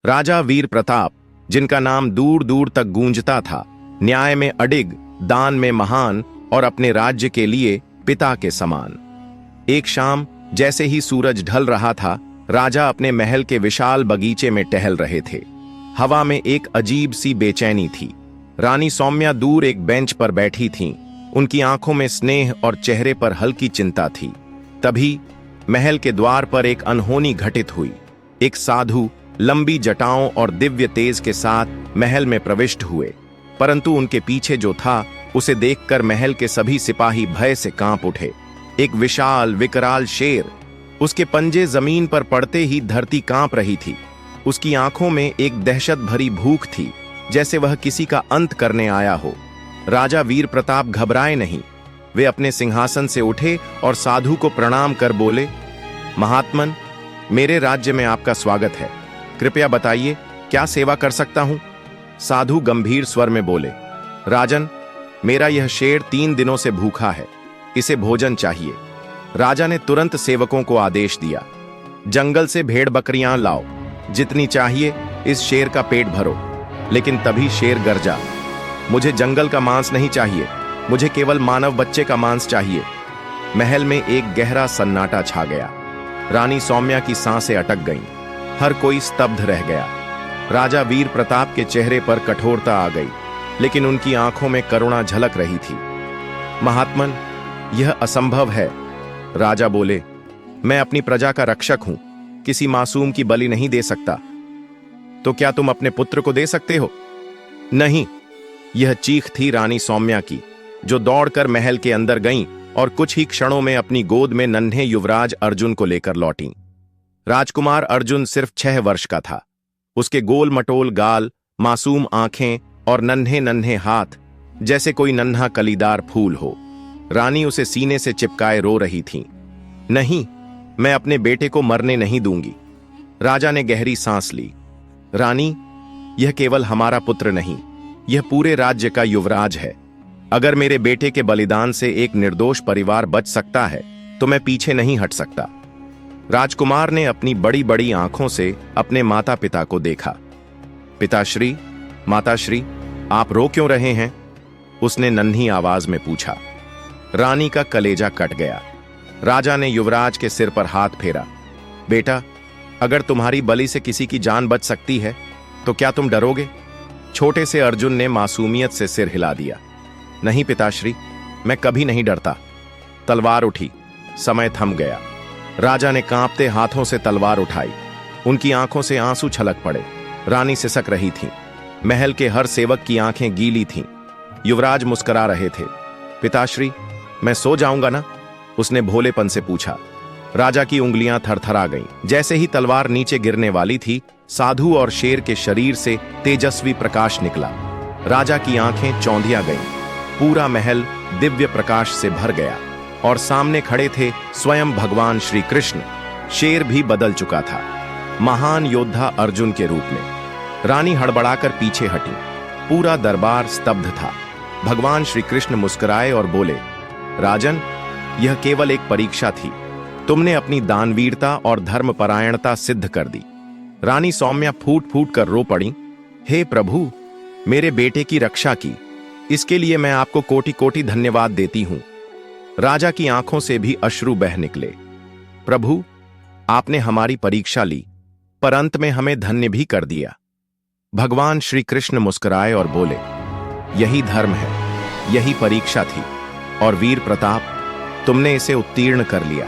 राजा वीर प्रताप, जिनका नाम दूर दूर तक गूंजता था, न्याय में अडिग, दान में महान और अपने राज्य के लिए पिता के समान। एक शाम जैसे ही सूरज ढल रहा था, राजा अपने महल के विशाल बगीचे में टहल रहे थे। हवा में एक अजीब सी बेचैनी थी। रानी सौम्या दूर एक बेंच पर बैठी थीं। उनकी आंखों में स्नेह और चेहरे पर हल्की चिंता थी। तभी महल के द्वार पर एक अनहोनी घटित हुई। एक साधु लंबी जटाओं और दिव्य तेज के साथ महल में प्रविष्ट हुए, परंतु उनके पीछे जो था उसे देखकर महल के सभी सिपाही भय से कांप उठे। एक विशाल विकराल शेर, उसके पंजे जमीन पर पड़ते ही धरती कांप रही थी। उसकी आंखों में एक दहशत भरी भूख थी, जैसे वह किसी का अंत करने आया हो। राजा वीर प्रताप घबराए नहीं। वे अपने सिंहासन से उठे और साधु को प्रणाम कर बोले, महात्मन, मेरे राज्य में आपका स्वागत है। कृपया बताइए, क्या सेवा कर सकता हूं? साधु गंभीर स्वर में बोले, राजन, मेरा यह शेर 3 दिनों से भूखा है, इसे भोजन चाहिए। राजा ने तुरंत सेवकों को आदेश दिया, जंगल से भेड़ बकरियां लाओ, जितनी चाहिए, इस शेर का पेट भरो। लेकिन तभी शेर गरजा, मुझे जंगल का मांस नहीं चाहिए, मुझे केवल मानव बच्चे का मांस चाहिए। महल में एक गहरा सन्नाटा छा गया। रानी सौम्या की सांसें अटक गईं। हर कोई स्तब्ध रह गया। राजा वीर प्रताप के चेहरे पर कठोरता आ गई, लेकिन उनकी आंखों में करुणा झलक रही थी। महात्मन, यह असंभव है। राजा बोले, मैं अपनी प्रजा का रक्षक हूं, किसी मासूम की बलि नहीं दे सकता। तो क्या तुम अपने पुत्र को दे सकते हो? नहीं। यह चीख थी रानी सौम्या की, जो दौड़कर महल के अंदर गईं और कुछ ही क्षणों में अपनी गोद में नन्हे युवराज अर्जुन को लेकर लौटीं। राजकुमार अर्जुन सिर्फ 6 वर्ष का था। उसके गोल मटोल गाल, मासूम आंखें और नन्हे नन्हे हाथ, जैसे कोई नन्हा कलीदार फूल हो। रानी उसे सीने से चिपकाए रो रही थीं। नहीं, मैं अपने बेटे को मरने नहीं दूंगी। राजा ने गहरी सांस ली। रानी, यह केवल हमारा पुत्र नहीं, यह पूरे राज्य का युवराज है। अगर मेरे बेटे के बलिदान से एक निर्दोष परिवार बच सकता है, तो मैं पीछे नहीं हट सकता। राजकुमार ने अपनी बड़ी बड़ी आंखों से अपने माता पिता को देखा। पिताश्री, माताश्री, आप रो क्यों रहे हैं? उसने नन्ही आवाज में पूछा। रानी का कलेजा कट गया। राजा ने युवराज के सिर पर हाथ फेरा। बेटा, अगर तुम्हारी बलि से किसी की जान बच सकती है, तो क्या तुम डरोगे? छोटे से अर्जुन ने मासूमियत से सिर हिला दिया। नहीं पिताश्री, मैं कभी नहीं डरता। तलवार उठी। समय थम गया। राजा ने कांपते हाथों से तलवार उठाई। उनकी आंखों से आंसू छलक पड़े। रानी सिसक रही थी। महल के हर सेवक की आंखें गीली थीं। युवराज मुस्कुरा रहे थे। पिताश्री, मैं सो जाऊंगा ना? उसने भोलेपन से पूछा। राजा की उंगलियां थरथरा गईं। जैसे ही तलवार नीचे गिरने वाली थी, साधु और शेर के शरीर से तेजस्वी प्रकाश निकला। राजा की आंखें चौंधिया गईं। पूरा महल दिव्य प्रकाश से भर गया और सामने खड़े थे स्वयं भगवान श्री कृष्ण। शेर भी बदल चुका था, महान योद्धा अर्जुन के रूप में। रानी हड़बड़ाकर पीछे हटी। पूरा दरबार स्तब्ध था। भगवान श्री कृष्ण मुस्कुराए और बोले, राजन, यह केवल एक परीक्षा थी। तुमने अपनी दानवीरता और धर्मपरायणता सिद्ध कर दी। रानी सौम्या फूट फूट कर रो पड़ी। हे प्रभु, मेरे बेटे की रक्षा की, इसके लिए मैं आपको कोटि कोटि धन्यवाद देती हूं। राजा की आंखों से भी अश्रु बह निकले। प्रभु, आपने हमारी परीक्षा ली, पर अंत में हमें धन्य भी कर दिया। भगवान श्री कृष्ण मुस्कुराए और बोले, यही धर्म है, यही परीक्षा थी, और वीर प्रताप, तुमने इसे उत्तीर्ण कर लिया।